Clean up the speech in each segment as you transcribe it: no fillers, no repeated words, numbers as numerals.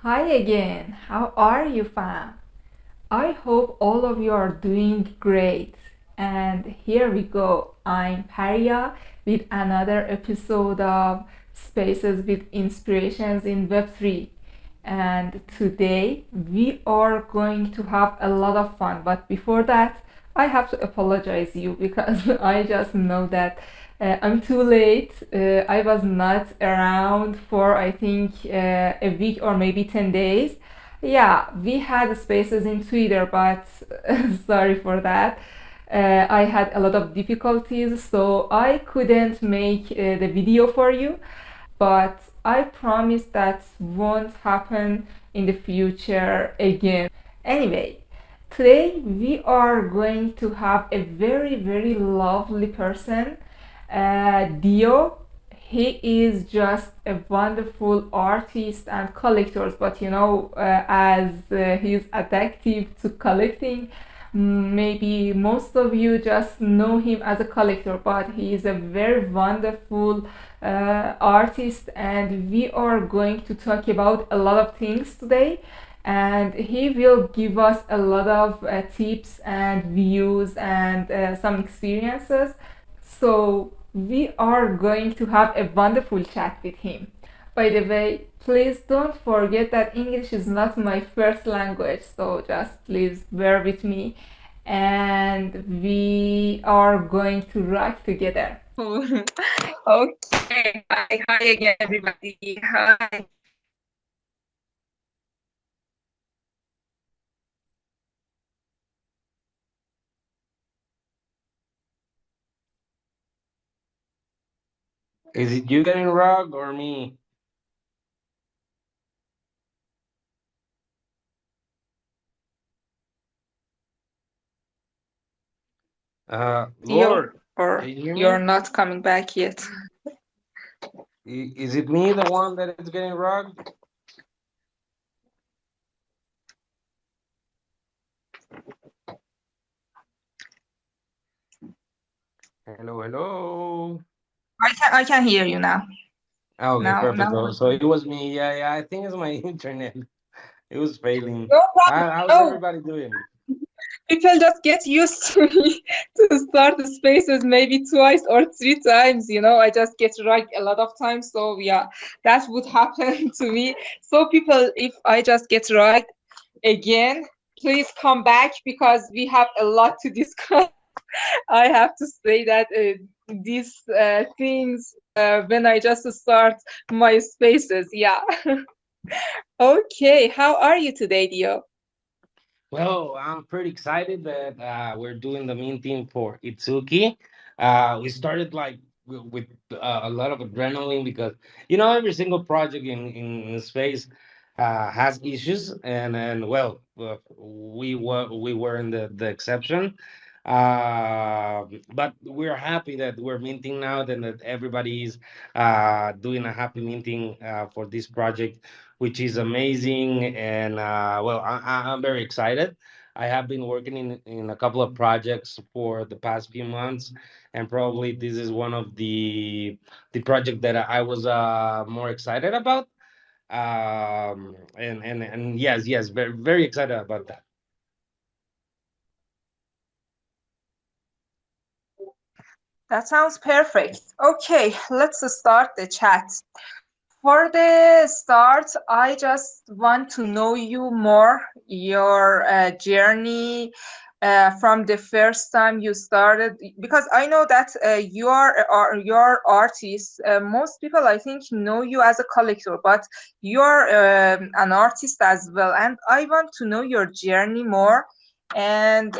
Hi again. How are you, fam? I hope all of you are doing great. And here we go. I'm Paria with another episode of Spaces with Inspirations in Web3. And today we are going to have a lot of fun. But before that, I have to apologize you because I just know that I'm too late. I was not around for I think a week or maybe 10 days. Yeah, we had spaces in Twitter, but sorry for that. I had a lot of difficulties, so I couldn't make the video for you. But I promise that won't happen in the future again. Anyway, today we are going to have a very, very lovely person, Dio. He is just a wonderful artist and collector, but as he's addictive to collecting, maybe most of you just know him as a collector, but he is a very wonderful artist, and we are going to talk about a lot of things today. And he will give us a lot of tips and views and some experiences. So we are going to have a wonderful chat with him. By the way, please don't forget that English is not my first language, so just please bear with me, and we are going to rock together. Okay, hi again, everybody. Hi. Is it you getting rugged or me? Dio, Lord, or can you hear you're me? not coming back yet? Is it me, the one that is getting rugged? Hello, hello. I can hear you now. Okay, perfect. Now. So it was me. Yeah, yeah. I think it's my internet. It was failing. No problem. How's Oh, everybody doing? people just get used to me to start the spaces maybe twice or three times. I just get right a lot of times. So yeah, that would happen to me. So people, if I just get right again, please come back because we have a lot to discuss. I have to say that these things when I just start my spaces. Yeah. Okay. How are you today, Dio? Well, I'm pretty excited that we're doing the main theme for Itsuki. We started like with a lot of adrenaline because every single project in space has issues, and well, we were in the exception. But we're happy that we're minting now, then that everybody is doing a happy minting for this project, which is amazing. And well, I'm very excited. I have been working in a couple of projects for the past few months, and probably this is one of the project that I was more excited about. And yes, yes, very very excited about that. That sounds perfect. Okay, let's start the chat. For the start, I just want to know you more, your journey from the first time you started, because I know that your artist. Most people, I think, know you as a collector, but you're an artist as well, and I want to know your journey more. And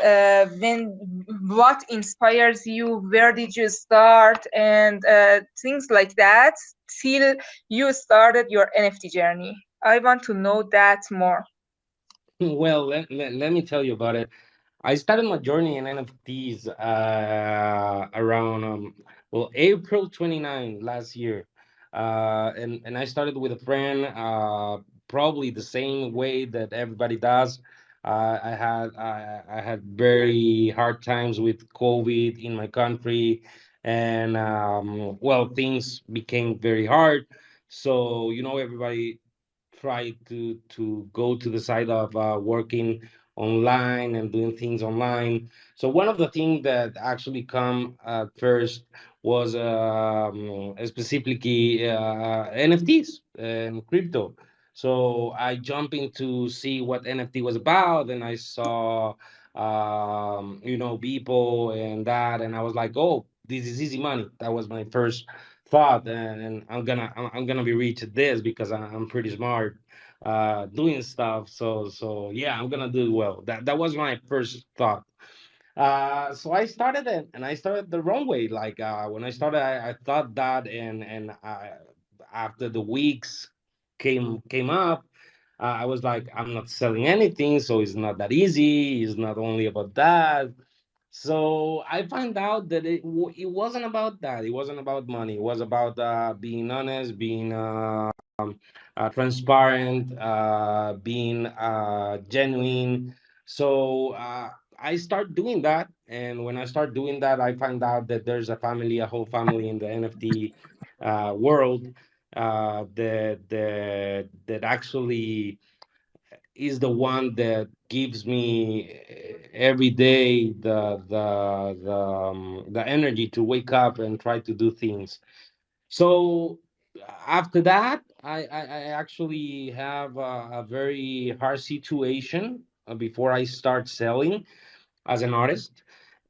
what inspires you? Where did you start? And things like that till you started your NFT journey. I want to know that more. Well, let me tell you about it. I started my journey in NFTs around well, April 29 last year. And I started with a friend, probably the same way that everybody does. I had very hard times with COVID in my country, and well, things became very hard. So everybody try to go to the side of working online and doing things online. So one of the things that actually come first was specifically NFTs and crypto. So I jumped in to see what NFT was about, and I saw people and that, and I was like, oh, this is easy money. That was my first thought, and I'm gonna be rich at this because I'm pretty smart doing stuff. So yeah, I'm gonna do well. That was my first thought. So I started it, and I started the wrong way. Like when I started, I thought that, and after the weeks came up, I was like, I'm not selling anything, so it's not that easy. It's not only about that. So I found out that it wasn't about that. It wasn't about money. It was about being honest, being transparent, being genuine. So I start doing that, and when I start doing that, I find out that there's a whole family in the NFT world that actually is the one that gives me every day the energy to wake up and try to do things. So after that, I actually have a very hard situation before I start selling as an artist.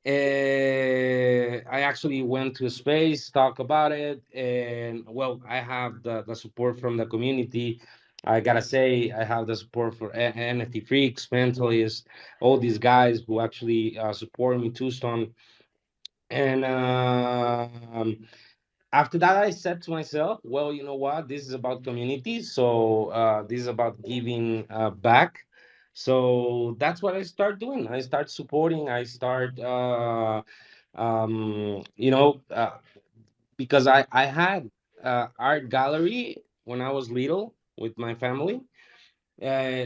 I actually went to a space, talk about it, and well, I have the support from the community. I gotta say, I have the support for NFT Freaks, Mentalists, all these guys who actually support me, Two Stone. And after that, I said to myself, well, you know what? This is about community. So this is about giving back. So that's what I start doing. I start supporting. I start, you know, because I had art gallery when I was little with my family,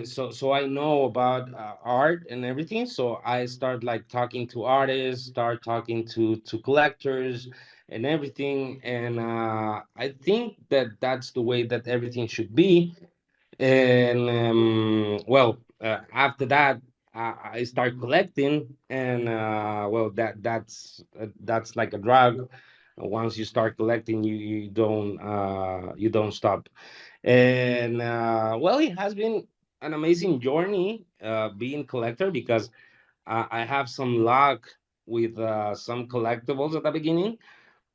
so I know about art and everything. So I start like talking to artists, start talking to collectors and everything. And I think that that's the way that everything should be. And well, after that, I start collecting, and well, that's like a drug. Once you start collecting, you don't stop. And well, it has been an amazing journey being collector because I have some luck with some collectibles at the beginning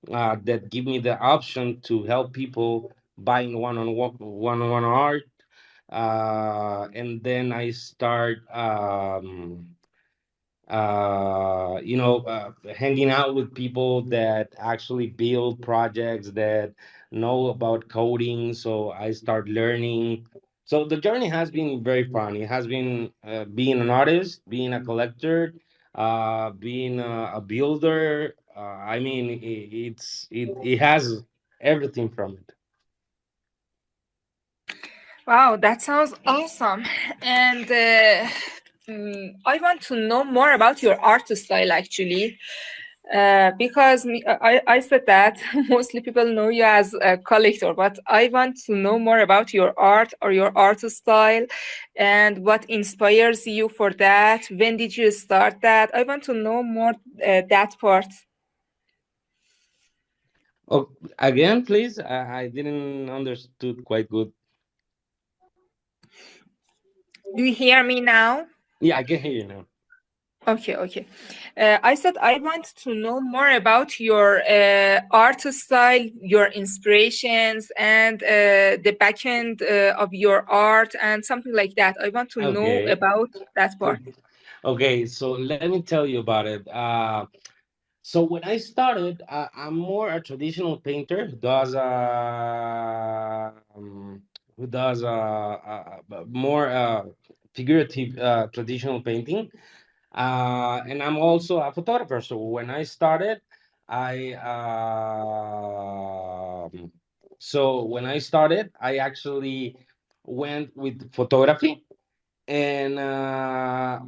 that give me the option to help people buying one-on-one art. And then I start hanging out with people that actually build projects that know about coding. So I start learning. So the journey has been very fun. It has been being an artist, being a collector, being a builder. I mean, it has everything from it. Wow, that sounds awesome. And I want to know more about your art style actually. Because I said that mostly people know you as a collector, but I want to know more about your art or your art style and what inspires you for that. When did you start that? I want to know more that part. Oh, again, please. I didn't understood quite good. Do you hear me now? Yeah, I can hear you now. Okay, okay. I said I want to know more about your art style, your inspirations, and the backend of your art, and something like that. I want to know Okay. about that part. Okay, so let me tell you about it. So when I started, I'm more a traditional painter who does more figurative traditional painting. And I'm also a photographer. So when I started, I I actually went with photography, and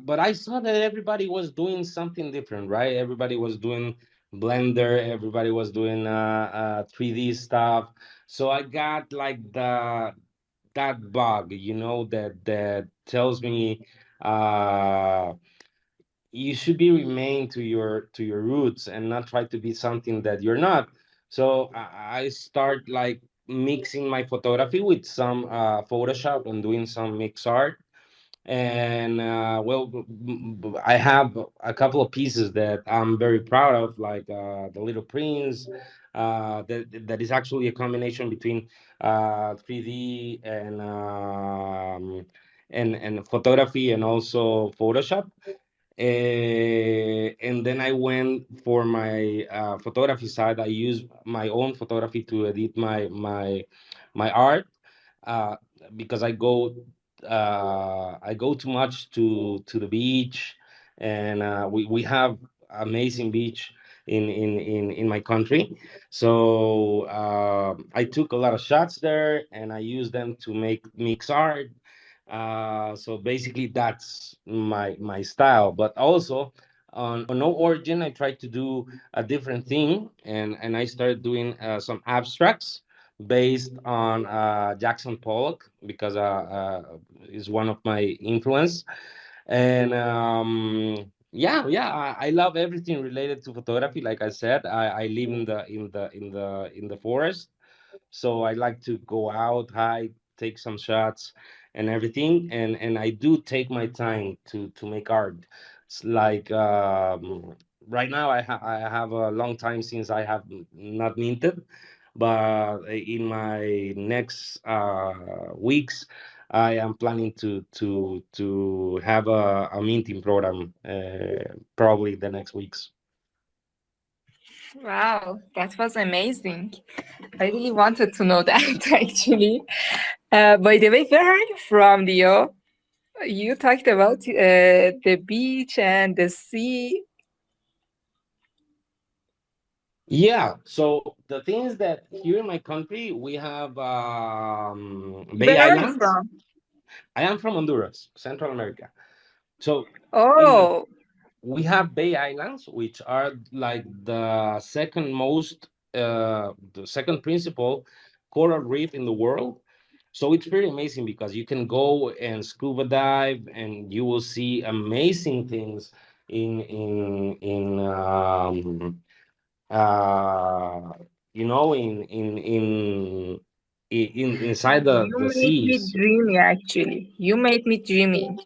but I saw that everybody was doing something different, right? Everybody was doing Blender, everybody was doing 3D stuff. So I got like that bug, that tells me uh you should be remain to your roots and not try to be something that you're not. So I start like mixing my photography with some Photoshop and doing some mix art. And I have a couple of pieces that I'm very proud of, like the Little Prince, that is actually a combination between 3D and photography and also Photoshop. And then I went for my photography side. I use my own photography to edit my art, uh, because I go too much to the beach, and we have amazing beach in my country. So I took a lot of shots there, and I used them to make mix art. So basically, that's my style. But also on No Origin, I tried to do a different thing, and I started doing some abstracts based on Jackson Pollock, because is one of my influence. And I love everything related to photography. Like I said, I live in the forest, so I like to go out, hike, take some shots, and everything. And I do take my time to make art. It's like right now I have a long time since I have not minted, but in my next weeks I am planning to have a minting program, probably the next weeks. Wow, that was amazing. I really wanted to know that actually. By the way, where are you from, Leo? You talked about the beach and the sea. Yeah, so the thing is that here in my country we have Bay Where are you Islands. from? I am from Honduras, Central America. So in Oh, we have Bay Islands, which are like the second principal coral reef in the world. So it's pretty amazing because you can go and scuba dive, and you will see amazing things in uh inside you the made me seas. dreamy actually. You made me dreaming.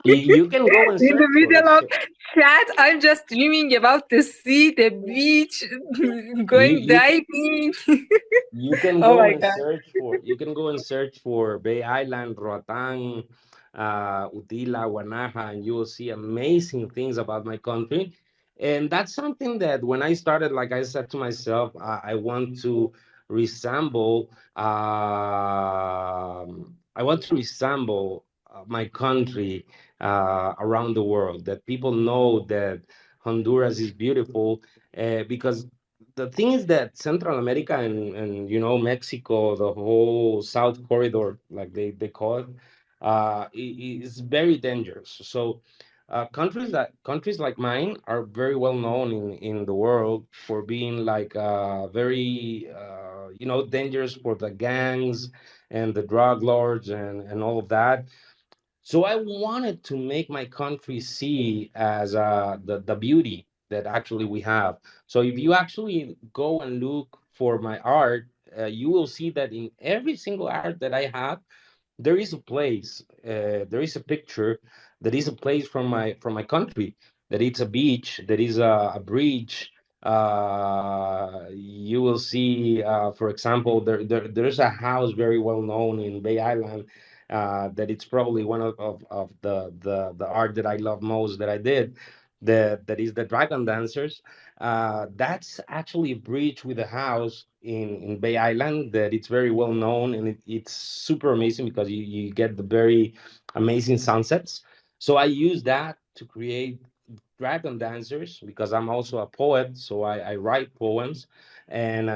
You can go and In the search for it. middle of So chat, I'm just dreaming about the sea, the beach, you going you diving. Oh my god. you can go and search for Bay Island, Roatan, Utila, Guanaja, and you will see amazing things about my country. And that's something that when I started, like I said to myself, I want to resemble. I want to resemble my country around the world. That people know that Honduras is beautiful, because the thing is that Central America and Mexico, the whole South Corridor, like they call it, is very dangerous. So countries like mine are very well known in the world for being like very dangerous for the gangs and the drug lords and all of that. So I wanted to make my country see as the beauty that actually we have. So if you actually go and look for my art, you will see that in every single art that I have, there is a place, there is a picture, that is a place from my country, that it's a beach, that is a bridge. You will see, for example, there's a house very well known in Bay Island, that it's probably one of the art that I love most that I did. That is the Dragon Dancers. That's actually a bridge with a house in Bay Island that it's very well known, and it's super amazing because you get the very amazing sunsets. So I use that to create Dragon Dancers because I'm also a poet, so I write poems. And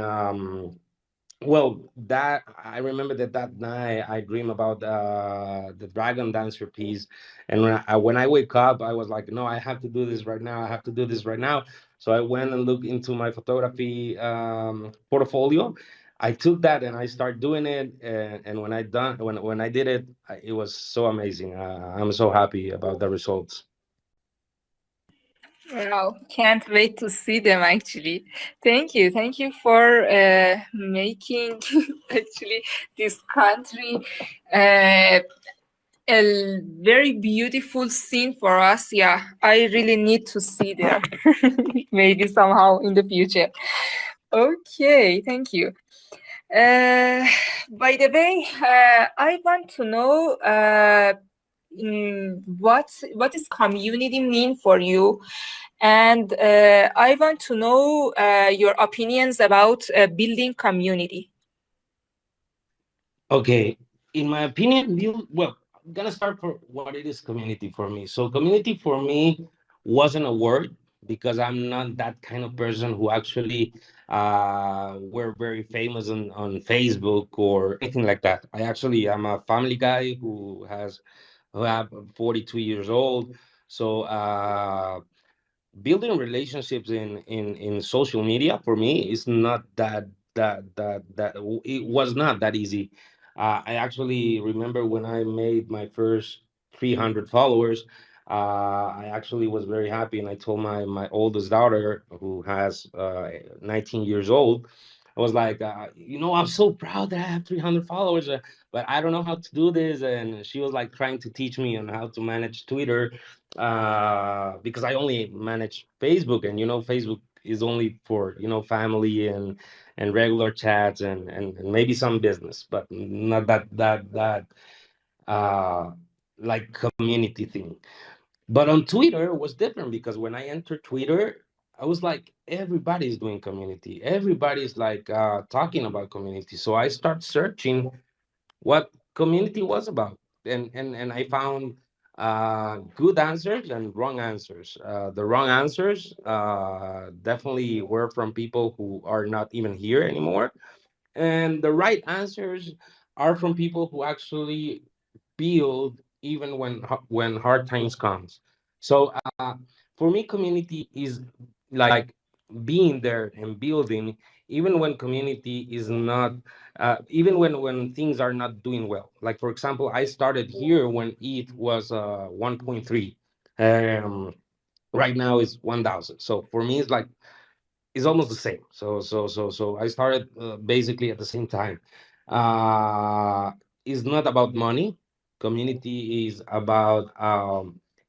that I remember that night I dream about the Dragon Dancer piece, and when I wake up, I was like, no, I have to do this right now. I have to do this right now. So I went and looked into my photography portfolio. I took that and I started doing it, and when I did it, it was so amazing. I'm so happy about the results. Wow, can't wait to see them actually. Thank you for making actually this country uh, a very beautiful scene for us. Yeah, I really need to see there, maybe somehow in the future. Okay, thank you. Uh, by the way, I want to know what is community mean for you, and I want to know your opinions about building community. Okay, in my opinion, well, I'm gonna start for what it is community for me. So community for me wasn't a word because I'm not that kind of person who actually were very famous on Facebook or anything like that. I actually am a family guy who have 42 years old. So building relationships in social media for me is not it was not that easy. I actually remember when I made my first 300 followers. I actually was very happy, and I told my oldest daughter, who has 19 years old. I was like, I'm so proud that I have 300 followers, but I don't know how to do this. And she was like trying to teach me on how to manage Twitter, because I only manage Facebook, and Facebook is only for family and regular chats and maybe some business, but not that uh like community thing. But on Twitter it was different, because when I entered Twitter, I was like, everybody's doing community, everybody's like talking about community. So I start searching what community was about, and I found good answers and wrong answers. The wrong answers definitely were from people who are not even here anymore, and the right answers are from people who actually build even when hard times comes. So for me, community is like being there and building, even when community is not, even when things are not doing well. Like for example, I started here when it was 1.3. um right now it's 1,000. So for me it's like it's almost the same. So I started basically at the same time. Uh, it's not about money. Community is about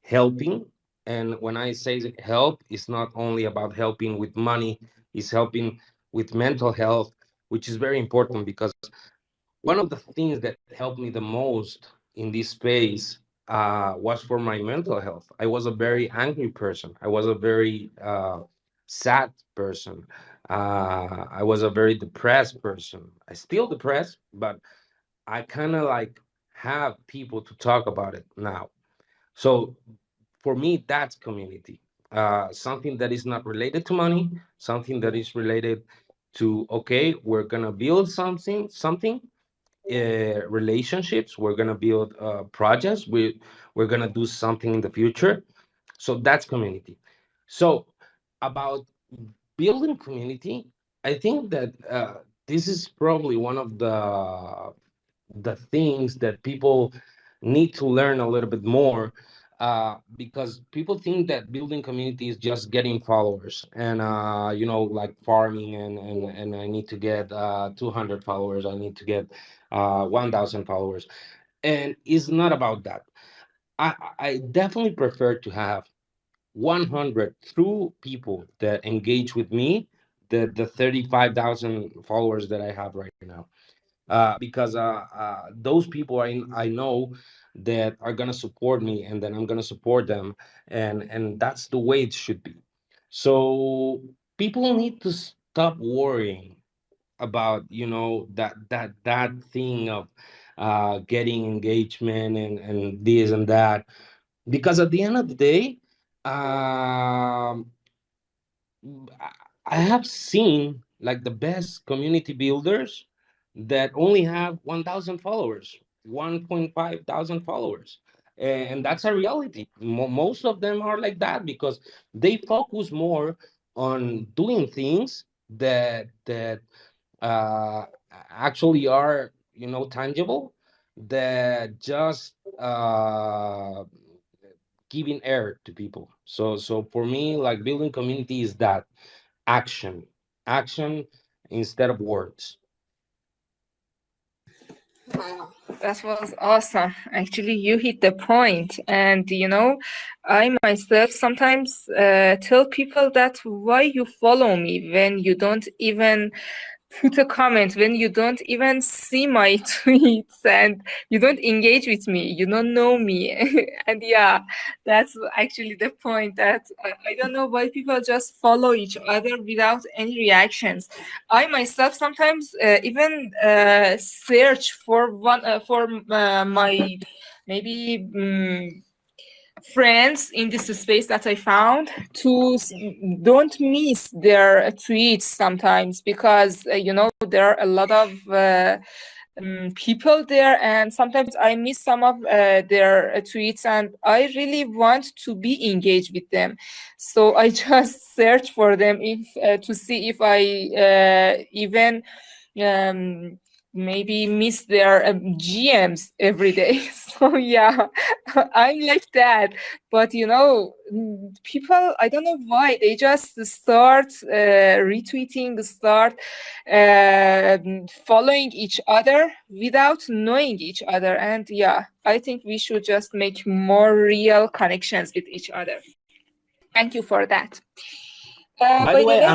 helping. And when I say help, it's not only about helping with money. It's helping with mental health, which is very important, because one of the things that helped me the most in this space was for my mental health. I was a very angry person. I was a very sad person. I was a very depressed person. I still depressed, but I kind of like have people to talk about it now. So for me, that's community. Something that is not related to money, something that is related to, okay, we're gonna build something, relationships, we're going to build projects, we're going to do something in the future. So that's community. So about building community, I think that this is probably one of the things that people need to learn a little bit more, because people think that building community is just getting followers and like farming, and I need to get 200 followers, I need to get 1,000 followers, and it's not about that. I definitely prefer to have 100 true people that engage with me, the 35,000 followers that I have right now, because those people I know that are gonna support me, and then I'm gonna support them, and that's the way it should be. So people need to stop worrying about that thing of getting engagement and this and that, because at the end of the day, um I I have seen like the best community builders that only have 1,000 followers, 1.5 thousand followers. And that's a reality. Most of them are like that because they focus more on doing things that actually are, tangible, that just giving air to people. So for me, like, building community is that action, action instead of words. Wow, that was awesome. Actually, you hit the point. And I myself sometimes tell people that why you follow me when you don't even put a comment, when you don't even see my tweets and you don't engage with me, you don't know me. And yeah, that's actually the point, that I don't know why people just follow each other without any reactions. I myself sometimes even search for my maybe friends in this space that I found to don't miss their tweets sometimes, because there are a lot of people there, and sometimes I miss some of their tweets, and I really want to be engaged with them. So I just search for them if to see if I even um, maybe miss their GMs every day. So yeah, I'm like that. But people, I don't know why they just start retweeting, start following each other without knowing each other. And yeah, I think we should just make more real connections with each other. Thank you for that. By By the the way, way,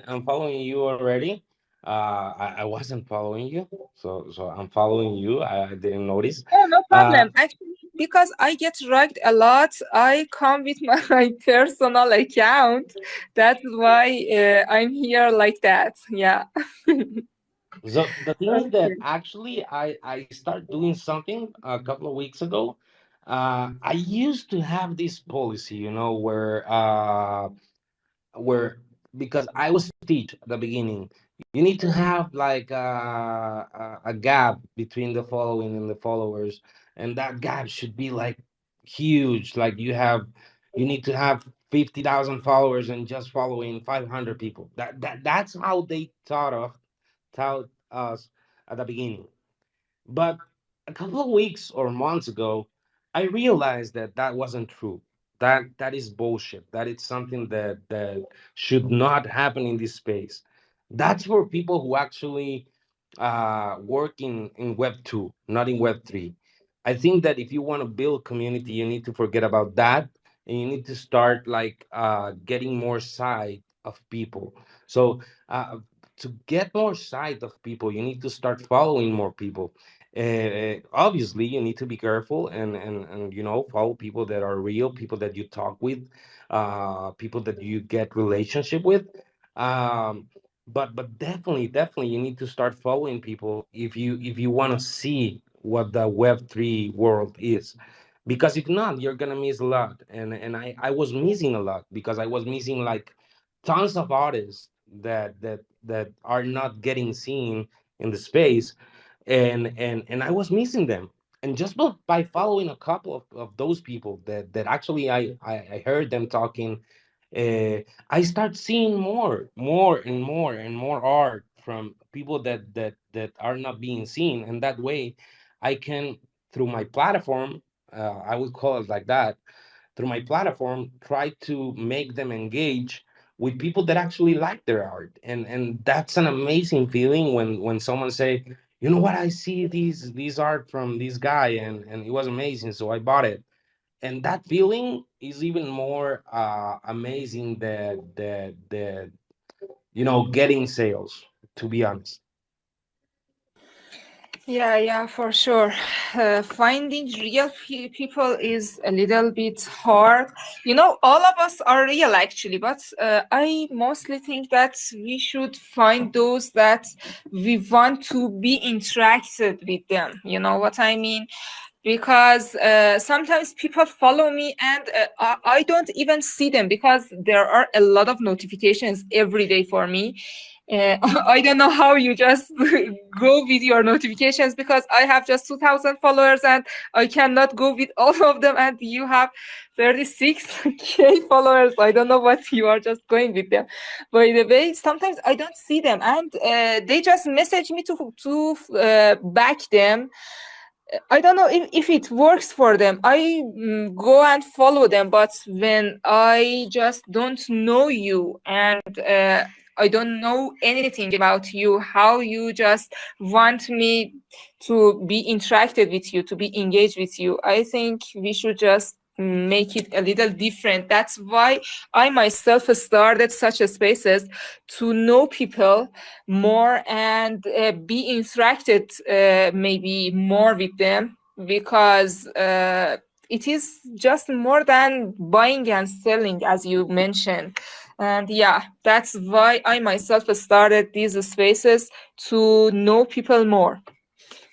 I'm following you already. I wasn't following you, so I'm following you. I didn't notice. oh, no Uh, problem. Actually, because I get ragged a lot, I come with my personal account. That's why I'm here like that. Yeah. so the thing is that Okay. actually I started doing something a couple of weeks ago. I used to have this policy, where because I was teach at the beginning, you need to have like a gap between the following and the followers, and that gap should be like huge. Like you need to have 50,000 followers and just following 500 people. That's how they taught us at the beginning. But a couple of weeks or months ago, I realized that that wasn't true. That is bullshit. That it's something that should not happen in this space. That's for people who actually work in Web 2, not in Web 3. I think that if you want to build community, you need to forget about that, and you need to start like getting more sight of people. So to get more sight of people, you need to start following more people. Obviously, you need to be careful and follow people that are real, people that you talk with, people that you get relationship with. Um, but definitely, you need to start following people if you want to see what the Web 3 world is, because if not, you're gonna miss a lot. And I was missing a lot because I was missing like tons of artists that are not getting seen in the space, and I was missing them. And just by following a couple of those people that actually I heard them talking, uh, I start seeing more and more and more art from people that are not being seen, and that way I can, through my platform, I would call it like that, through my platform, try to make them engage with people that actually like their art. And that's an amazing feeling when someone say, you know what, I see these art from this guy, and it was amazing, so I bought it. And that feeling is even more amazing that getting sales, to be honest. Yeah, yeah, for sure. Finding real people is a little bit hard. All of us are real actually, but I mostly think that we should find those that we want to be interacted with them. You know what I mean? Because sometimes people follow me and I don't even see them because there are a lot of notifications every day for me. I don't know how you just go with your notifications because I have just 2,000 followers and I cannot go with all of them, and you have 36K followers. I don't know what you are just going with them. By the way, sometimes I don't see them, and they just message me to back them. I don't know if it works for them. I go and follow them, but when I just don't know you and I don't know anything about you, how you just want me to be interacted with you, to be engaged with you, I think we should just make it a little different. That's why I myself started such a spaces to know people more and be interacted maybe more with them, because it is just more than buying and selling, as you mentioned. And yeah, that's why I myself started these spaces, to know people more.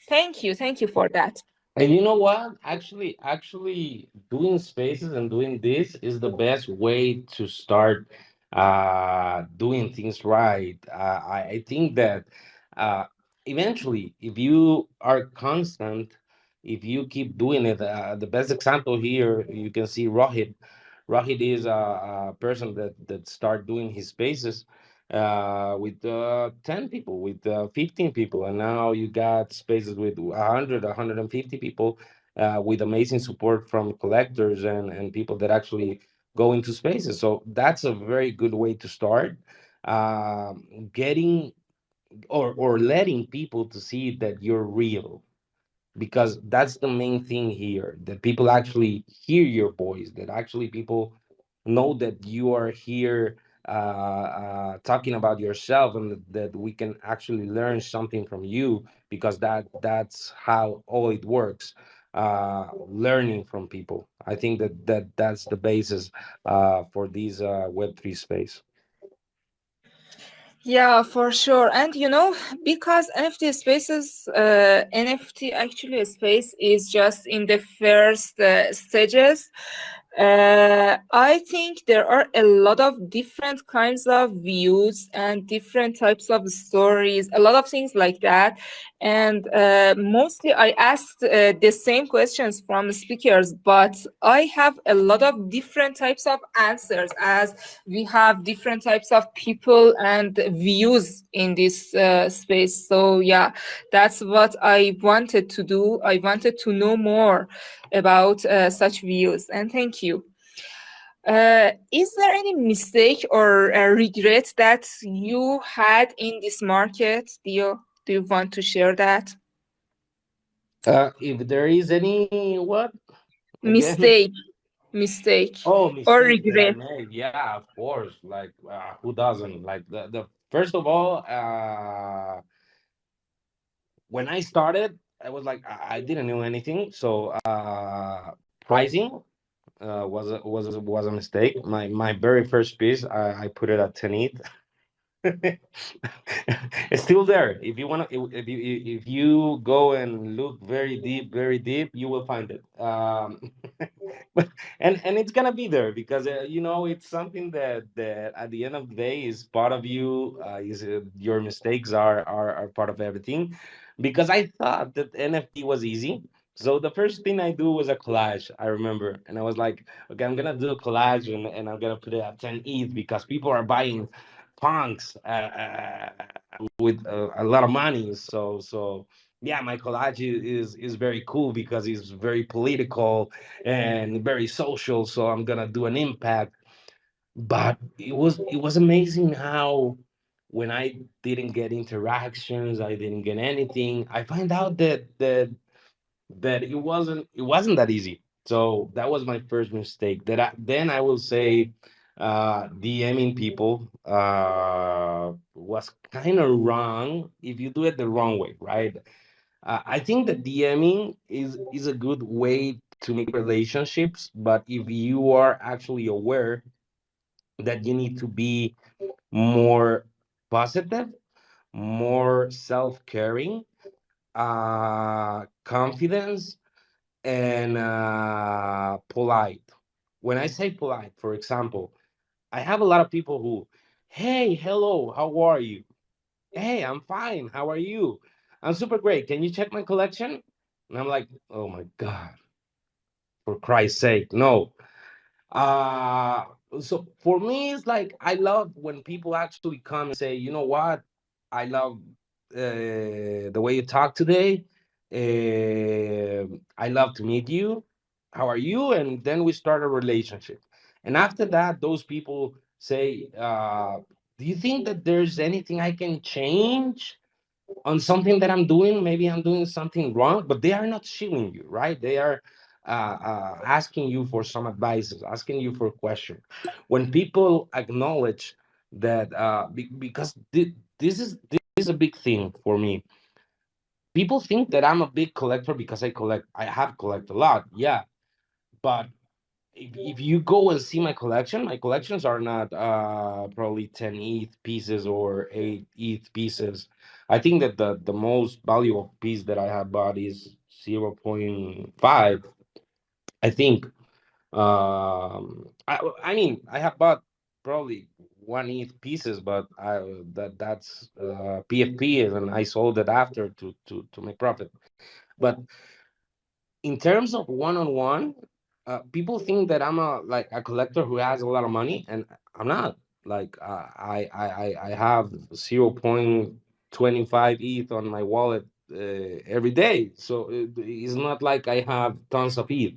Thank you for that. And you know what? Actually, doing spaces and doing this is the best way to start doing things right. I think that uh, eventually, if you are constant, if you keep doing it, the best example here you can see Rohit. Rohit is a person that start doing his spaces with 10 people, with 15 people, and now you got spaces with 100, 150 people, with amazing support from collectors and people that actually go into spaces. So that's a very good way to start, getting or letting people to see that you're real, because that's the main thing here, that people actually hear your voice, that actually people know that you are here, talking about yourself, and that we can actually learn something from you, because that's how all it works, learning from people. I think that's the basis for these web3 space. Yeah, for sure. And because NFT spaces, NFT actually a space is just in the first stages. I think there are a lot of different kinds of views and different types of stories, a lot of things like that. And mostly I asked the same questions from speakers, but I have a lot of different types of answers, as we have different types of people and views in this space. So yeah, that's what I wanted to do. I wanted to know more about such views. And thank you. Is there any mistake or regret that you had in this market? Do you want to share that? If there is any what again? Mistake, mistake, Oh, or mistake that I regret. made. Yeah, of course. Like, who doesn't? Like the first of all, when I started, I was like, I didn't know anything. So pricing was a mistake. My very first piece, I put it at 10 ETH. It's still there. If you want to, if you go and look very deep, you will find it. But and it's gonna be there, because it's something that at the end of the day is part of you. Is Your mistakes are part of everything, because I thought that NFT was easy. So the first thing I do was a collage. I remember, and I was like, okay, I'm gonna do a collage, and I'm gonna put it at 10 ETH, because people are buying punks with a lot of money. So yeah, my collage is very cool, because it's very political and very social. So I'm gonna do an impact. But it was amazing how, when I didn't get interactions, I didn't get anything. I find out that it wasn't that easy. So that was my first mistake. Then I will say, DMing people was kind of wrong if you do it the wrong way, right? I think that DMing is a good way to make relationships, but if you are actually aware that you need to be more positive, more self-caring, confidence, and polite. When I say polite, for example, I have a lot of people who, hey, hello, how are you? Hey, I'm fine. How are you? I'm super great. Can you check my collection? And I'm like, oh my God, for Christ's sake, no. Uh, so for me, it's like I love when people actually come and say, you know what, I love the way you talk today. I love to meet you. How are you? And then we start a relationship. And after that, those people say, do you think that there's anything I can change on something that I'm doing? Maybe I'm doing something wrong, but they are not shilling you, right? They are asking you for some advices, asking you for a question. When people acknowledge that, because this is a big thing for me. People think that I'm a big collector because I have collect a lot, yeah. But if you go and see my collections are not probably 10 ETH pieces or 8 ETH pieces. I think that the most valuable piece that I have bought is 0.5. I think. I mean, I have bought probably 1 ETH pieces, but that's PFP, and I sold it after to make profit. But in terms of one-on-one, people think that I'm a collector who has a lot of money, and I'm not. Like I have 0.25 ETH on my wallet every day, so it's not like I have tons of ETH.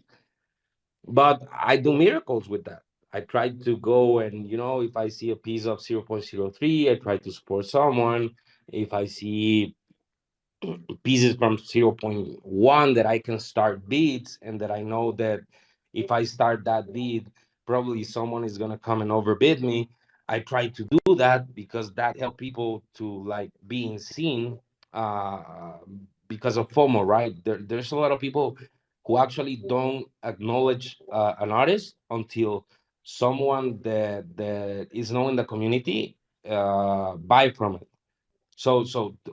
But I do miracles with that. I try to go and, if I see a piece of 0.03, I try to support someone. If I see pieces from zero point 0.1 that I can start beats, and that I know that if I start that beat, probably someone is going to come and overbid me. I try to do that because that helps people to like being seen, uh, because of FOMO, right? There's a lot of people who actually don't acknowledge an artist until someone that is known in the community buy from it.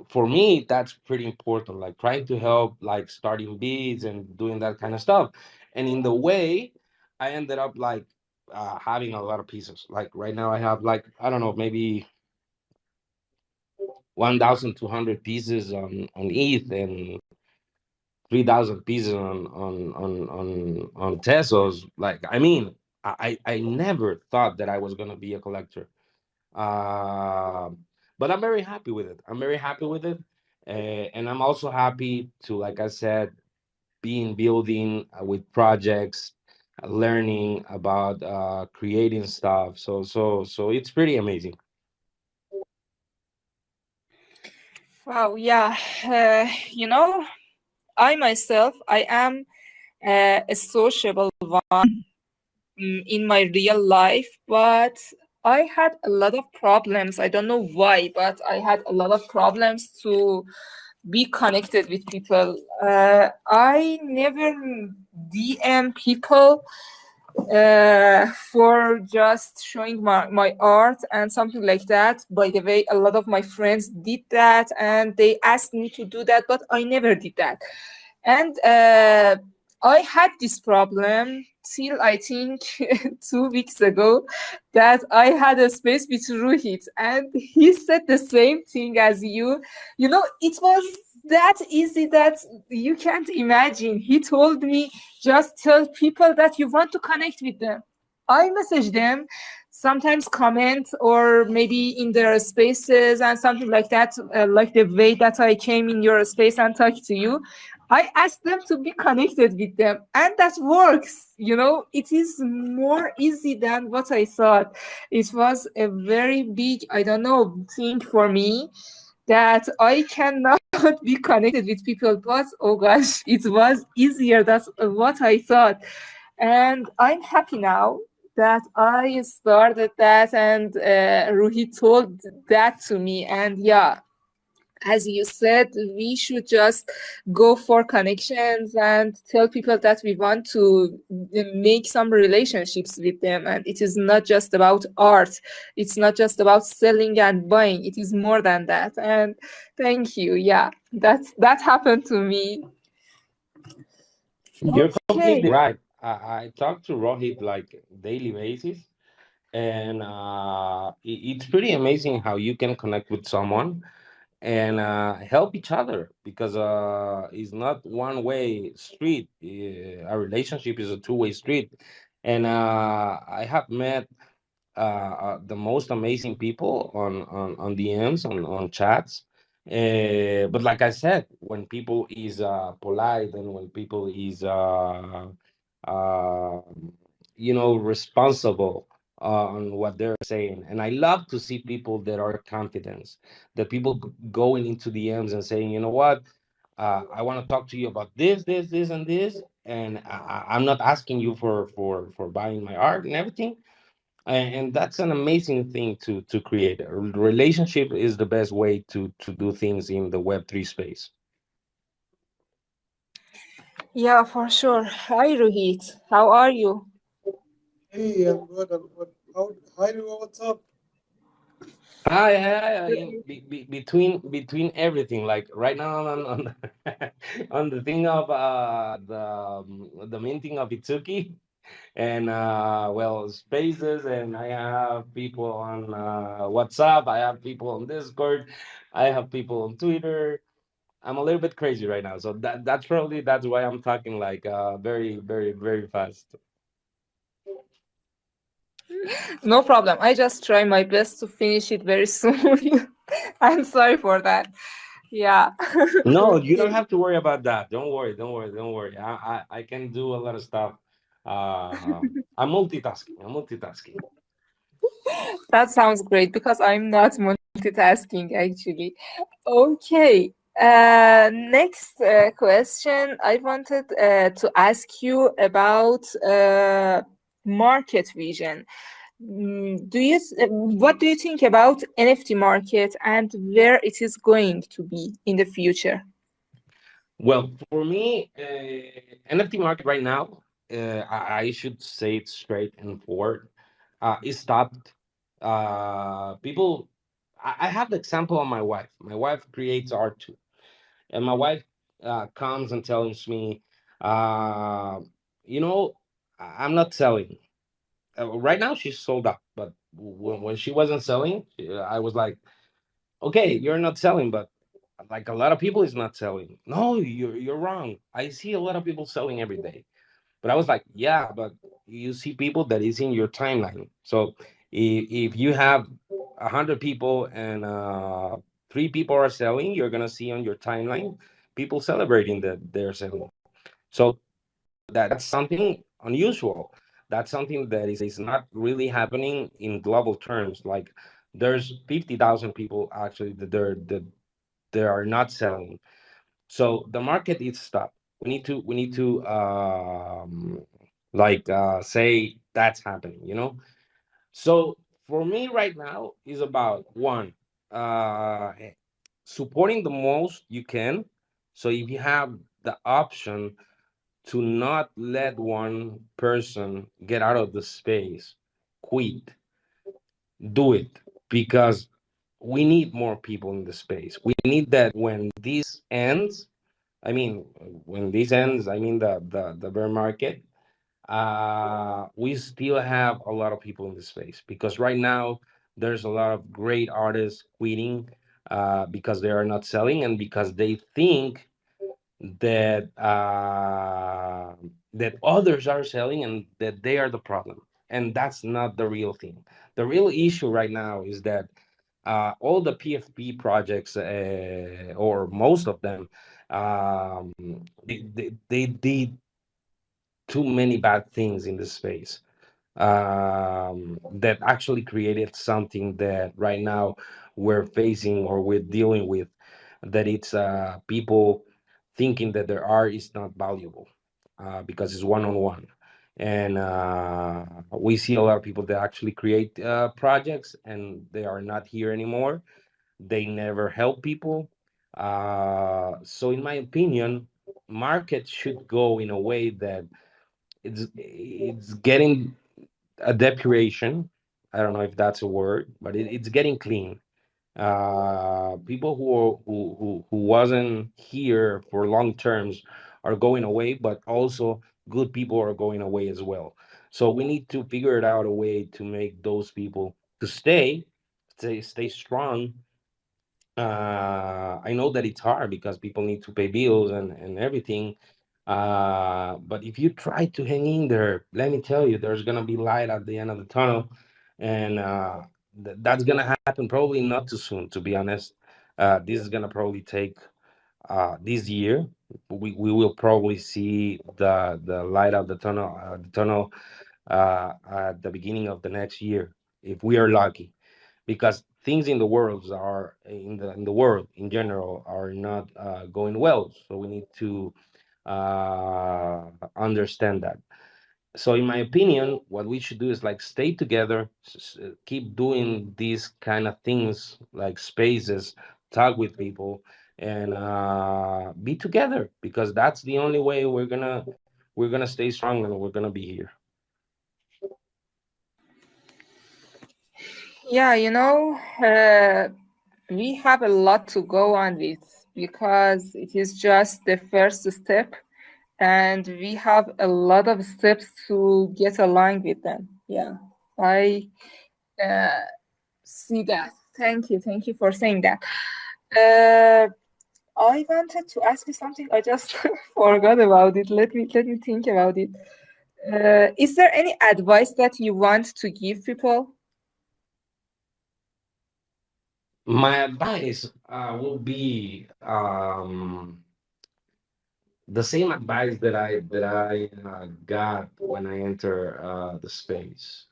For me, that's pretty important, like trying to help, like starting beats and doing that kind of stuff. And in the way, I ended up like having a lot of pieces. Like right now I have, like, I don't know, maybe 1,200 pieces on ETH, and 3,000 pieces on Tesos. Like, I mean, I never thought that I was going to be a collector. Um, but I'm very happy with it. I'm very happy with it. And I'm also happy to, like I said, be in building with projects, learning about creating stuff. So it's pretty amazing. Wow, yeah. I myself, I am a sociable one in my real life, but I had a lot of problems. I don't know why, but I had a lot of problems to be connected with people. I never DM people for just showing my art and something like that. By the way, a lot of my friends did that and they asked me to do that, but I never did that. And I had this problem till I think 2 weeks ago that I had a space with Ruhit and he said the same thing as you. It was that easy that you can't imagine. He told me just tell people that you want to connect with them. I message them, sometimes comment or maybe in their spaces and something like that, like the way that I came in your space and talked to you. I ask them to be connected with them, and that works. It is more easy than what I thought. It was a very big, I don't know, thing for me that I cannot be connected with people, but oh gosh, it was easier. That's what I thought. And I'm happy now that I started that and Ruhi told that to me. And yeah, as you said, we should just go for connections and tell people that we want to make some relationships with them. And it is not just about art, it's not just about selling and buying, it is more than that. And thank you. Yeah, that happened to me. You're completely Okay. right. I talk to Rohit like daily basis, and it's pretty amazing how you can connect with someone. and help each other, because it's not one way street. A relationship is a two-way street. And I have met the most amazing people on DMs, on chats. But like I said, when people is polite, and when people is uh, responsible on what they're saying. And I love to see people that are confident, that people going into DMs and saying, you know what, I want to talk to you about this, and this, and I'm not asking you for buying my art and everything. And that's an amazing thing to create. A relationship is the best way to do things in the Web3 space. Yeah, for sure. Hi, Rohit. How are you? Hey, I'm good. I'm good. Hi, Riva, what's up? Between everything, like right now on the, on the thing of the minting of Itsuki, and well, spaces, and I have people on WhatsApp, I have people on Discord, I have people on Twitter. I'm a little bit crazy right now, so that's why I'm talking like very, very, very fast. No problem. I just try my best to finish it very soon. I'm sorry for that. Yeah. No, you don't Okay. have to worry about that. Don't worry, don't worry, don't worry. I can do a lot of stuff. I'm multitasking. I'm multitasking. That sounds great because I'm not multitasking actually. Okay. Next question. I wanted to ask you about market vision. What do you think about NFT market and where it is going to be in the future? Well, for me, NFT market right now, I should say it straight and forward. It stopped. People, I have the example of my wife. My wife creates art too, and my wife comes and tells me, uh, you know, I'm not selling. Right now she's sold out, but when she wasn't selling, I was like, okay, you're not selling, but like a lot of people is not selling. No, you're wrong. I see a lot of people selling every day. But I was like, yeah, but you see people that is in your timeline. So if you have 100 people, and three people are selling, you're gonna see on your timeline people celebrating that they're selling. So that's something unusual. That's something that is not really happening in global terms. Like there's 50,000 people actually that they are not selling. So the market is stopped. We need to say that's happening. So for me right now is about one, uh supporting the most you can. So if you have the option to not let one person get out of the space, quit, do it, because we need more people in the space. We need that when this ends. I mean, when this ends, I mean the bear market. We still have a lot of people in the space, because right now there's a lot of great artists quitting because they are not selling, and because they think that that others are selling and that they are the problem, and that's not the real thing. The real issue right now is that all the PFP projects, or most of them, um, they did too many bad things in the space, that actually created something that right now we're facing or we're dealing with, that it's people thinking that their art is not valuable because it's one-on-one. And we see a lot of people that actually create projects and they are not here anymore. They never help people. So in my opinion, market should go in a way that it's getting a depuration. I don't know if that's a word, but it's getting clean. People who wasn't here for long terms are going away, but also good people are going away as well. So we need to figure it out a way to make those people to stay strong, I know that it's hard because people need to pay bills and everything. But if you try to hang in there, let me tell you, there's gonna be light at the end of the tunnel, and that's gonna happen probably not too soon, to be honest. This is gonna probably take this year. We will probably see the light of the tunnel at the beginning of the next year, if we are lucky, because things in the world in general are not going well. So we need to understand that. So in my opinion, what we should do is like stay together, keep doing these kind of things like spaces, talk with people, and be together, because that's the only way we're gonna stay strong and we're gonna be here. Yeah, we have a lot to go on with because it is just the first step, and we have a lot of steps to get aligned with them. Yeah, I uh, see that. Thank you for saying that. Uh, I wanted to ask you something. I just forgot about it. Let me think about it. Is there any advice that you want to give people? My advice will be the same advice that I got when I enter the space.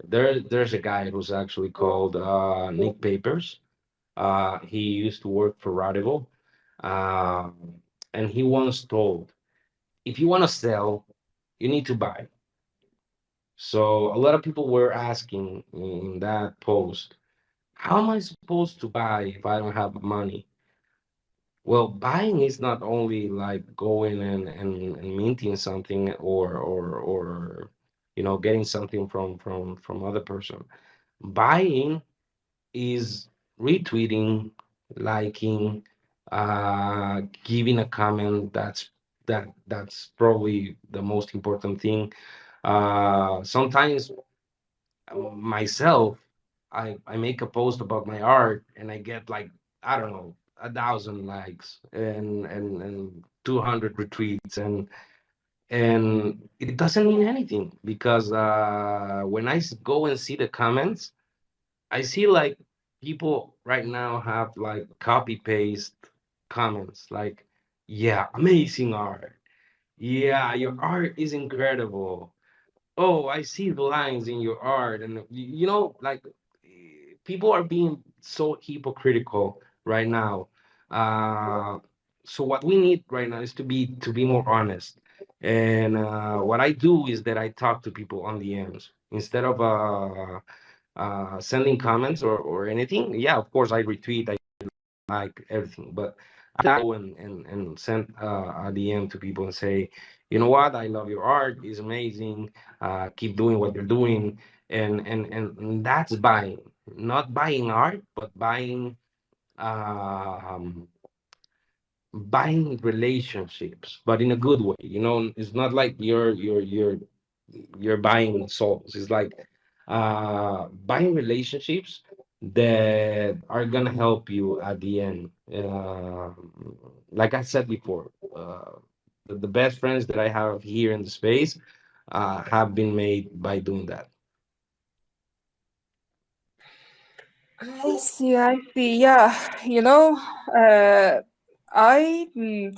There's a guy who's actually called Nick Papers. He used to work for Radical, and he once told, "If you want to sell, you need to buy." So a lot of people were asking in that post, "How am I supposed to buy if I don't have money?" Well, buying is not only like going and minting something, or getting something from other person. Buying is retweeting, liking, giving a comment. That's probably the most important thing. Sometimes myself, I make a post about my art and I get like, I don't know, 1,000 likes and 200 retweets, and it doesn't mean anything, because when go and see the comments, I see like people right now have like copy paste comments like, "Yeah, amazing art. Yeah, your art is incredible. Oh, I see the lines in your art." And like, people are being so hypocritical right now. uh so what we need right now is to be more honest. And what I do is that I talk to people on the ends instead of sending comments or anything. Yeah, of course I retweet, I like everything, but I go and send a DM to people and say, "You know what? I love your art. It's amazing. Keep doing what you're doing." And that's buying, not buying art, but um, buying relationships, but in a good way. It's not like you're buying souls. It's like buying relationships that are gonna help you at the end. Like I said before, the best friends that I have here in the space have been made by doing that. I see, I see. Yeah, you know, uh, I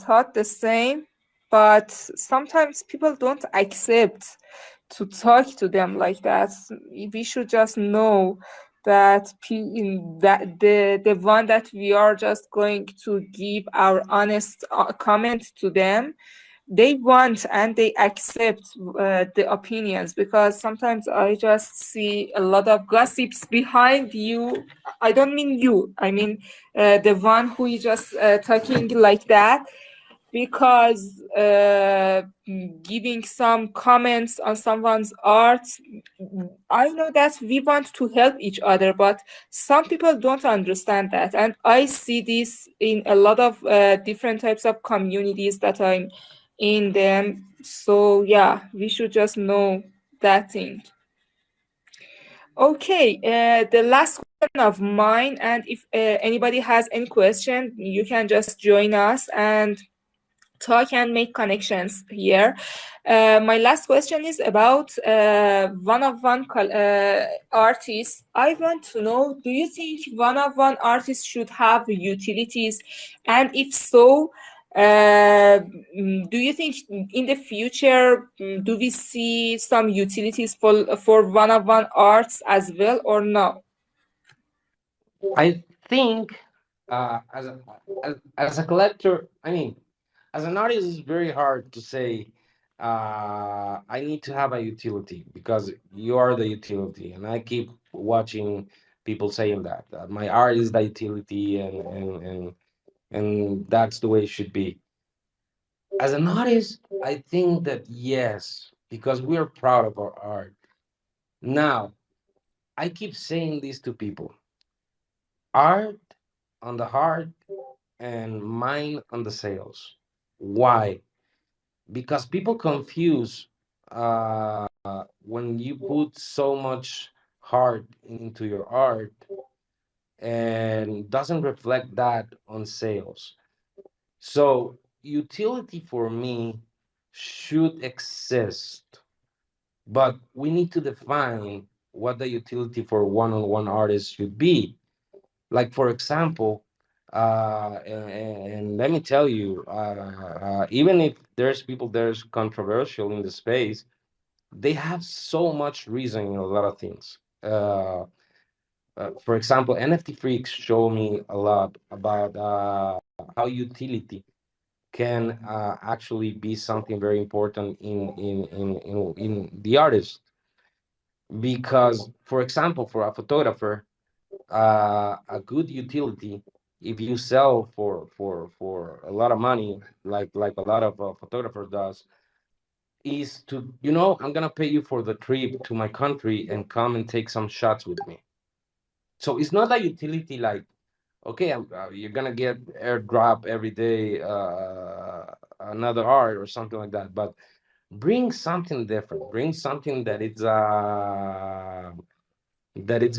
thought the same, but sometimes people don't accept to talk to them like that. We should just know that that the one that we are just going to give our honest comment to them, they want and they accept the opinions, because sometimes I just see a lot of gossips behind you. I don't mean you, I mean the one who is just talking like that, because giving some comments on someone's art. I know that we want to help each other, but some people don't understand that, and I see this in a lot of different types of communities that I'm in them. So yeah, we should just know that thing. Okay, the last of mine, and if anybody has any question, you can just join us and talk and make connections here. My last question is about one-of-one artists. I want to know, do you think one-of-one artists should have utilities? And if so, do you think in the future, do we see some utilities for one-of-one arts as well or no? I think as a collector, I mean, as an artist, it's very hard to say. I need to have a utility because you are the utility, and I keep watching people saying that my art is the utility, and that's the way it should be. As an artist, I think that yes, because we are proud of our art. Now, I keep saying this to people: art on the heart and mind on the sales. Why? Because people confuse when you put so much heart into your art and doesn't reflect that on sales. So utility for me should exist, but we need to define what the utility for one-on-one artists should be. Like for example, and let me tell you, even if there's people there's controversial in the space, they have so much reason in a lot of things. For example, NFT freaks show me a lot about how utility can actually be something very important in the artist. Because, for example, for a photographer, a good utility, if you sell for a lot of money, like a lot of photographer does, is to, I'm gonna pay you for the trip to my country and come and take some shots with me. So it's not a utility like, okay, you're gonna get airdrop every day, another art or something like that, but bring something different, bring something that it's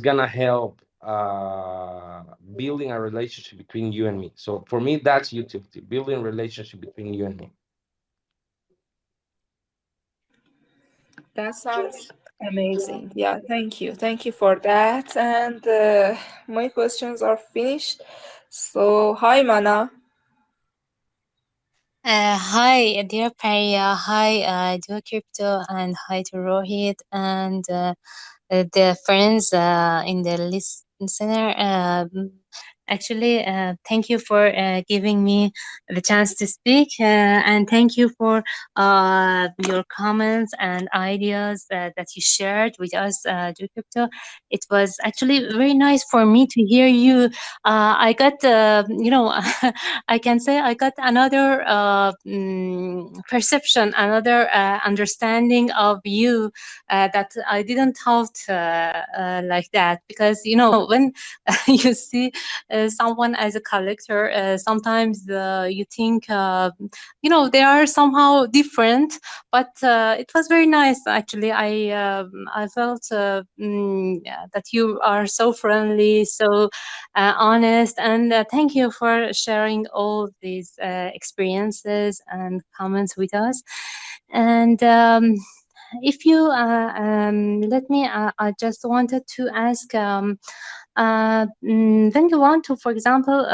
gonna help building a relationship between you and me. So for me, that's utility, building a relationship between you and me. That sounds amazing. Yeah, thank you. Thank you for that. And my questions are finished. So, hi, Mana. Hi, dear Paria. Hi, Duocrypto, and hi to Rohit and the friends in the listener. Actually, thank you for giving me the chance to speak, and thank you for your comments and ideas that you shared with us, Duocrypto. It was actually very nice for me to hear you. I got, I can say I got another perception, another understanding of you that I didn't thought like that, because when you see someone as a collector, sometimes you think they are somehow different, but it was very nice actually. I felt yeah, that you are so friendly, so honest, and thank you for sharing all these experiences and comments with us. And if you let me, I just wanted to ask, when you want to, for example,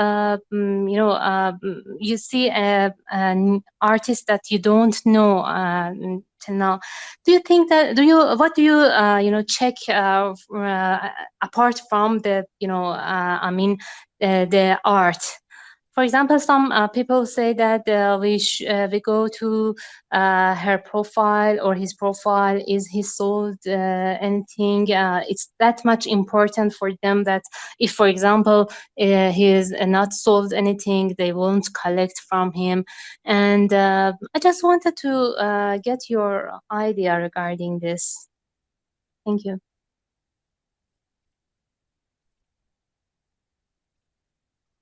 you see an artist that you don't know till now, do you think that, what do you check apart from the I mean the art? For example, some people say that we go to her profile or his profile. Is he sold anything? It's that much important for them that if, for example, he is not sold anything, they won't collect from him. And I just wanted to get your idea regarding this. Thank you.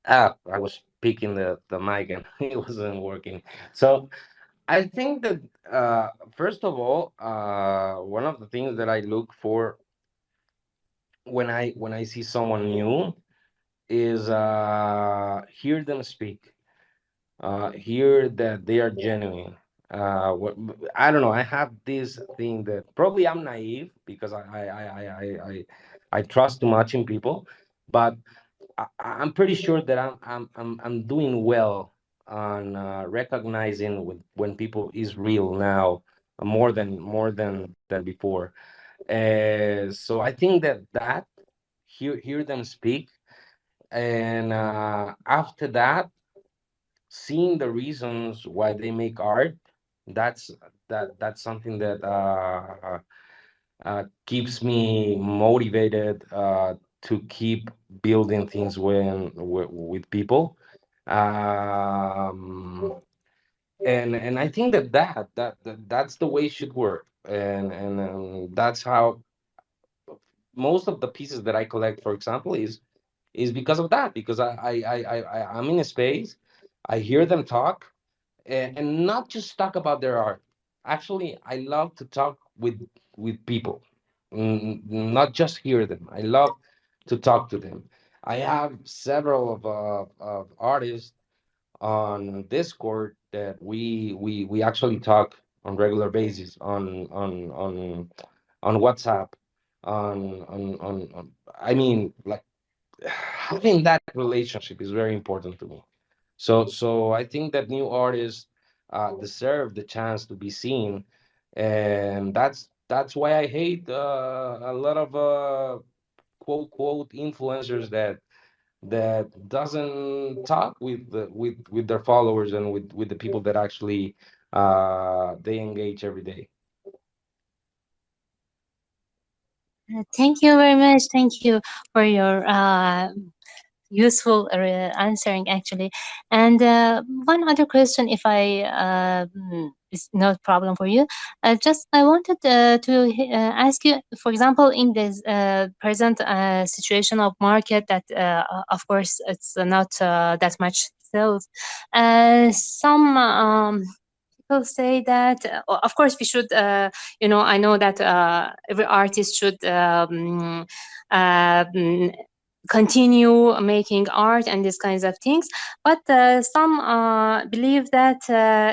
I was picking the mic and it wasn't working. So I think that first of all, one of the things that I look for when I see someone new is hear them speak, hear that they are genuine. What, I don't know. I have this thing that probably I'm naive because I trust too much in people, but I'm pretty sure that I'm doing well on recognizing when people is real now, more than before. So I think that hear them speak, and after that, seeing the reasons why they make art, that's that's something that keeps me motivated to keep building things with people. um and I think that's the way it should work, and that's how most of the pieces that I collect, for example, is because of that, because I'm in a space, I hear them talk, and not just talk about their art. Actually, I love to talk with people, not just hear them. I love to talk to them. I have several of artists on Discord that we actually talk on regular basis on WhatsApp, on I mean, like, having that relationship is very important to me. So I think that new artists deserve the chance to be seen, and that's why I hate a lot of quote influencers that doesn't talk with their followers and with the people that actually they engage every day. Thank you very much. Thank you for your useful answering actually. And one other question, if I is no problem for you. Just I wanted ask you, for example, in this present situation of market that of course it's not that much sales. Some people say that of course we should I know that every artist should continue making art and these kinds of things, but some believe that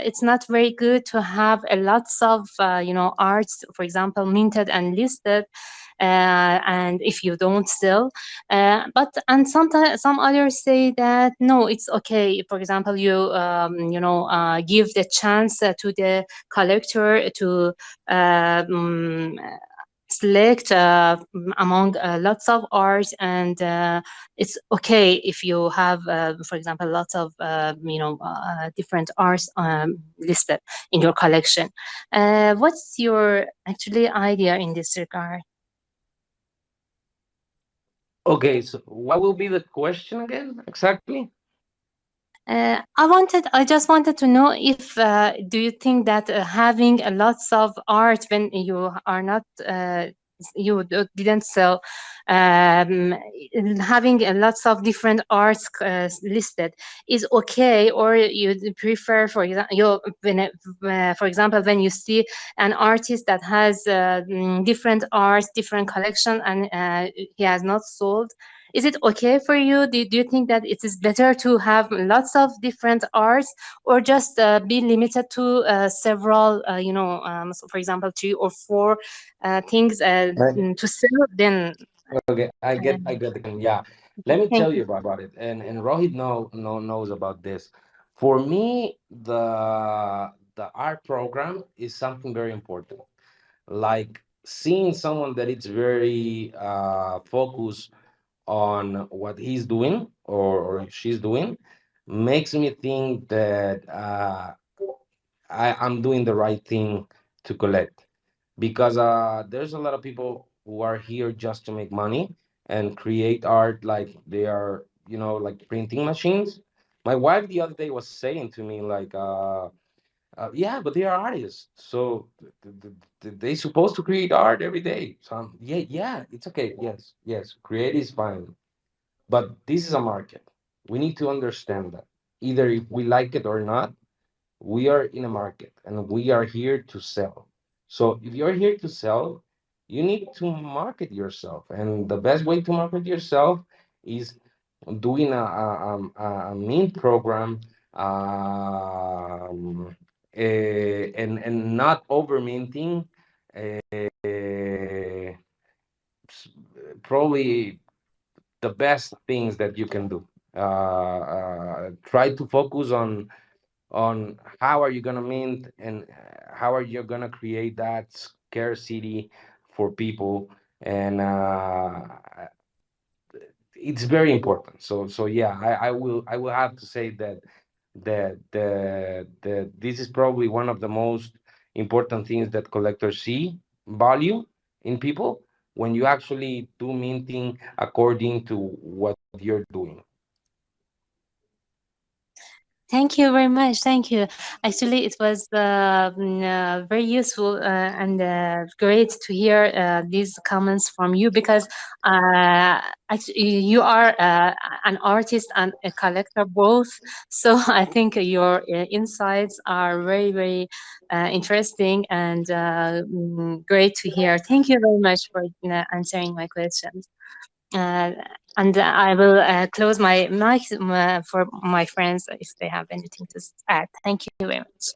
it's not very good to have a lots of arts, for example, minted and listed, and if you don't sell, but and sometimes some others say that no, it's okay. For example, you give the chance to the collector to um, select among lots of art, and it's okay if you have for example lots of different arts listed in your collection. What's your actually idea in this regard? Okay, so what will be the question again exactly? I just wanted to know if do you think that having a lots of art when you are not didn't sell, um, having a lots of different arts listed is okay, or you prefer, for example, for example, when you see an artist that has different arts, different collection, and he has not sold, is it okay for you? Do you think that it is better to have lots of different arts, or just be limited to several, so for example, 3 or 4 things Right. to sell? Then, Okay, I um, get the question. Yeah, let me thank tell you. you about it, and Rohit knows about this. For me, the art program is something very important. Like seeing someone that it's very focused on what he's doing or she's doing makes me think that I'm doing the right thing to collect, because there's a lot of people who are here just to make money and create art like they are, like printing machines. My wife the other day was saying to me like, yeah, but they are artists, so they supposed to create art every day. So yeah, yeah, it's okay. Yes, yes, create is fine, but this is a market. We need to understand that either if we like it or not, we are in a market and we are here to sell. So if you're here to sell, You need to market yourself, and the best way to market yourself is doing a mean program, and not over minting. s- Probably the best things that you can do. Try to focus on how are you gonna mint, and how are you gonna create that scarcity for people, and it's very important. So yeah, I will have to say that this is probably one of the most important things that collectors see value in people, when you actually do minting according to what you're doing. Thank you very much. Thank you. Actually, it was very useful and great to hear these comments from you, because actually you are an artist and a collector both. So I think your insights are very, very interesting and great to hear. Thank you very much for answering my questions. Uh, and I will close my mic for my friends if they have anything to add. Thank you very much.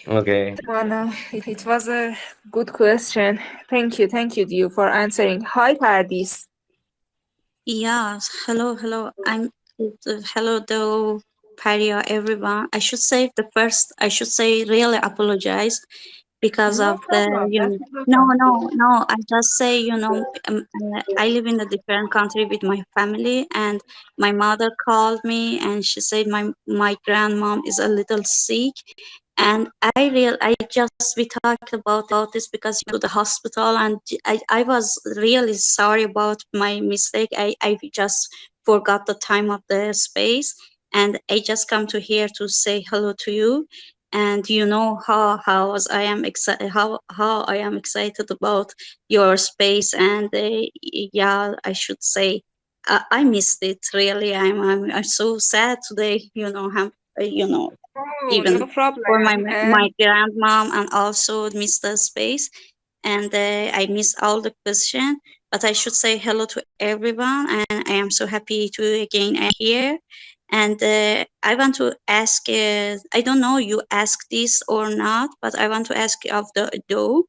Okay. Anna, it was a good question. Thank you, Dio, for answering. Hi, Paradis. Yes, hello. Hello, though, Paria, everyone. I should say, really apologize because No of the, problem. you That know, is okay. no. I just say, I live in a different country with my family, and my mother called me and she said my grandmom is a little sick, and I just we talked about this because to the hospital, and I was really sorry about my mistake. I just forgot the time of the space, and I just come to here to say hello to you. And you know I am excited, how I am excited about your space. And yeah, I should say I missed it really. I'm so sad today, Oh, even no for my problem. my grandmom, and also Mr. Space. And I missed all the question, but I should say hello to everyone, and I am so happy to again here. And I want to ask, I don't know you ask this or not, but I want to ask of the Doe,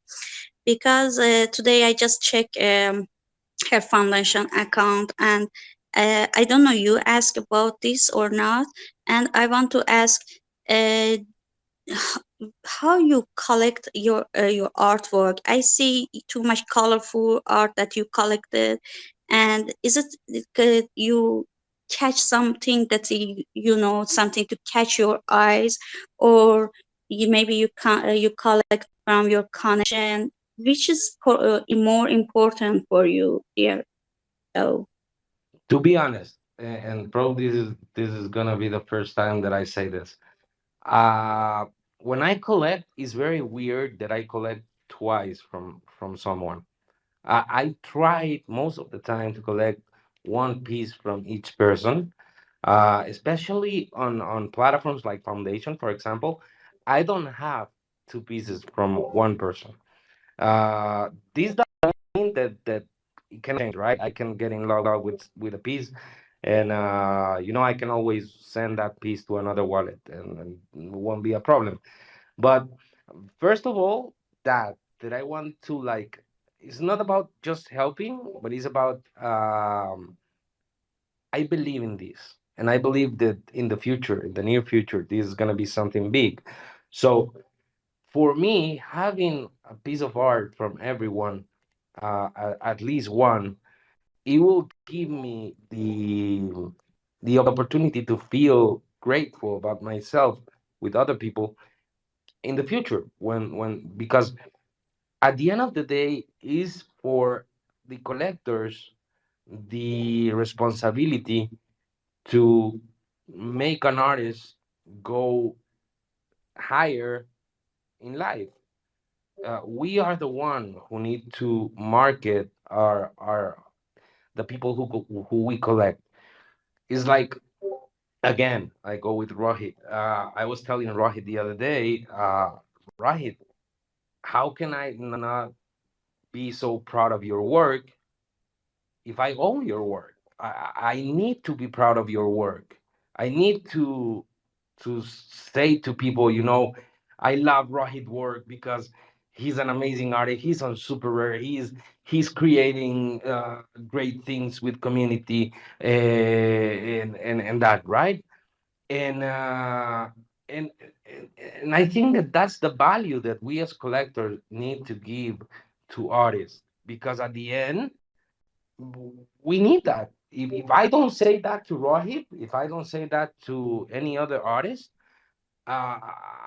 because today I just checked her foundation account, and I don't know you ask about this or not, and I want to ask, uh, how you collect your artwork. I see too much colorful art that you collected, and is it you catch something that something to catch your eyes, or maybe you can you collect from your connection, which is more important for you here? Oh, To be honest, and probably this is gonna be the first time that I say this. Uh, when I collect, it's very weird that I collect twice from someone. I try most of the time to collect one piece from each person, especially on platforms like Foundation, for example. I don't have two pieces from one person. This doesn't mean that it can change, right? I can get in love with a piece, and I can always send that piece to another wallet, and it won't be a problem. But first of all, that I want to, like, it's not about just helping, but it's about, I believe in this, and I believe that in the future, in the near future, this is gonna be something big. So for me, having a piece of art from everyone, at least one, it will give me the opportunity to feel grateful about myself with other people in the future, when because at the end of the day is for the collectors the responsibility to make an artist go higher in life. We are the one who need to market our the people who we collect. It's like, again, I go with Rohit. I was telling Rohit the other day, Rohit, how can I not be so proud of your work if I own your work? I need to be proud of your work. I need to say to people, I love Rohit work because he's an amazing artist. He's on super rare. He's creating great things with community, and that, right? And and and I think that that's the value that we as collectors need to give to artists, because at the end we need that. If I don't say that to Rohit, if I don't say that to any other artist, uh,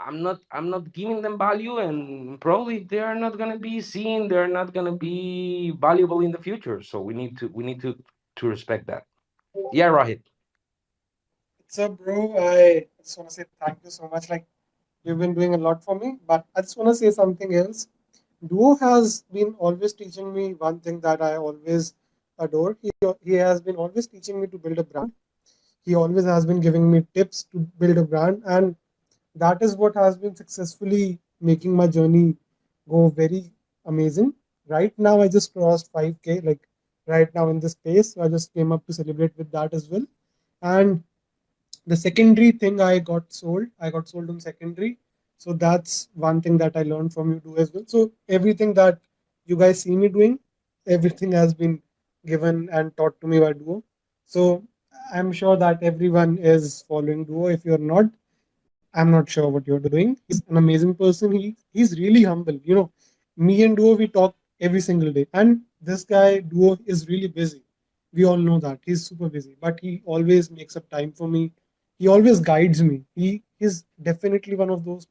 I'm not giving them value, and probably they are not gonna be seen. They're not gonna be valuable in the future. So we need to respect that. Yeah, Rohit. So, bro, I just want to say thank you so much. Like, you've been doing a lot for me, but I just want to say something else. Duo has been always teaching me one thing that I always adore. He has been always teaching me to build a brand. He always has been giving me tips to build a brand, and that is what has been successfully making my journey go very amazing. Right now, I just crossed 5K, like right now in this space. So I just came up to celebrate with that as well. And the secondary thing I got sold on secondary. So that's one thing that I learned from you do as well. So everything that you guys see me doing, everything has been given and taught to me by Duo. So I'm sure that everyone is following Duo. If you're not, I'm not sure what you're doing. He's an amazing person. He's really humble. Me and Duo, we talk every single day. And this guy, Duo, is really busy. We all know that. He's super busy. But he always makes up time for me. He always guides me. He's definitely one of those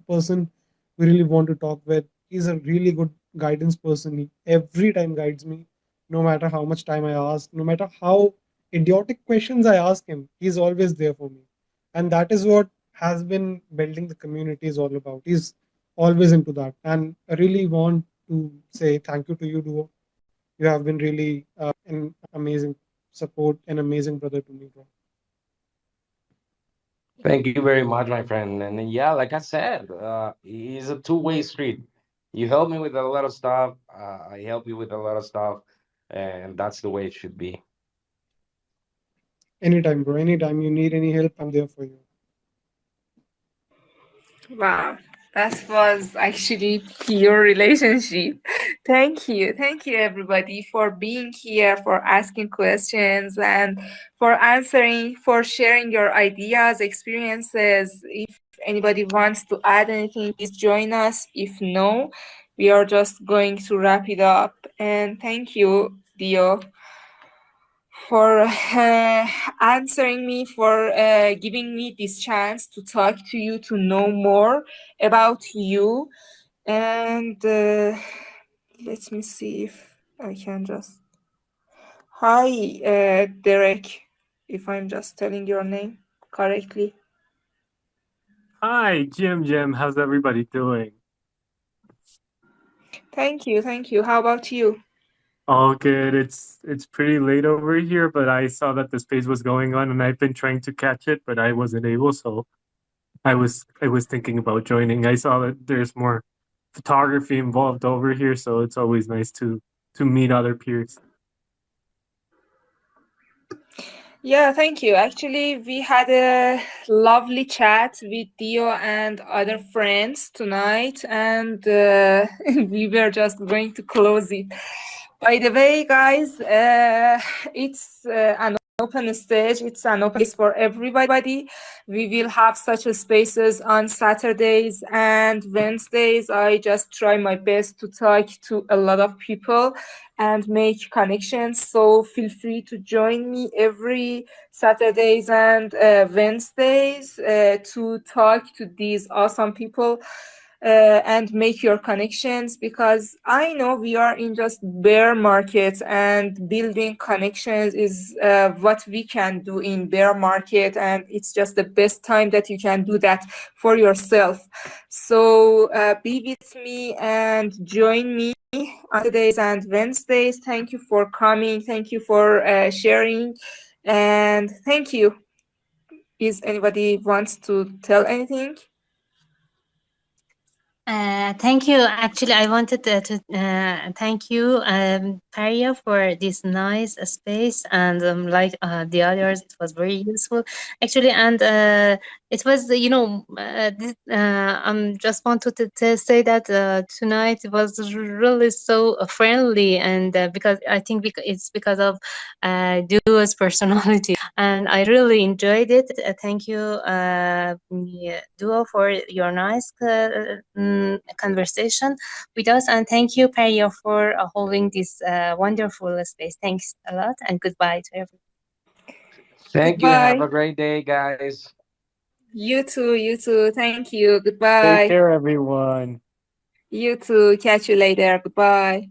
person we really want to talk with. He's a really good guidance person. He every time guides me, no matter how much time I ask, no matter how idiotic questions I ask him, he's always there for me. And that is what has been building the community is all about. He's always into that. And I really want to say thank you to you, Duo. You have been really an amazing support, an amazing brother to me, bro. Thank you very much, my friend. And yeah, like I said, it's a two-way street. You help me with a lot of stuff. I help you with a lot of stuff, and that's the way it should be. Anytime, bro. Anytime you need any help, I'm there for you. Wow, that was actually pure relationship. Thank you everybody for being here, for asking questions, and for answering, for sharing your ideas, experiences. If anybody wants to add anything, please join us. If no, we are just going to wrap it up. And thank you, Dio, for answering me, for giving me this chance to talk to you, to know more about you. And let me see if I can just. Hi, Derek, if I'm just telling your name correctly. Hi, Jim. How's everybody doing? Thank you, thank you. How about you? All good. It's pretty late over here, but I saw that the space was going on, and I've been trying to catch it, but I wasn't able. So I was thinking about joining. I saw that there's more photography involved over here, so it's always nice to meet other peers. Yeah, thank you. Actually, we had a lovely chat with Dio and other friends tonight, and we were just going to close it. By the way, guys, it's an open stage. It's an open space for everybody. We will have such a spaces on Saturdays and Wednesdays. I just try my best to talk to a lot of people and make connections. So feel free to join me every Saturdays and Wednesdays to talk to these awesome people and make your connections, because I know we are in just bear market, and building connections is what we can do in bear market, and it's just the best time that you can do that for yourself. So be with me and join me on Saturdays and Wednesdays. Thank you for coming. Thank you for sharing, and thank you. Is anybody wants to tell anything? Thank you. Actually, I wanted to thank you, Paria, for this nice space, and like the others, it was very useful, actually. And it was, just wanted to say that tonight it was really so friendly, and because I think it's because of Duo's personality, and I really enjoyed it. Thank you, yeah, Duo, for your nice conversation with us, and thank you, Perio, for holding this wonderful space. Thanks a lot, and goodbye to everyone. Thank you. Have Goodbye. a great day, guys. You too, you too. Thank you. Take Goodbye. care, everyone. You too. Catch you later. Goodbye.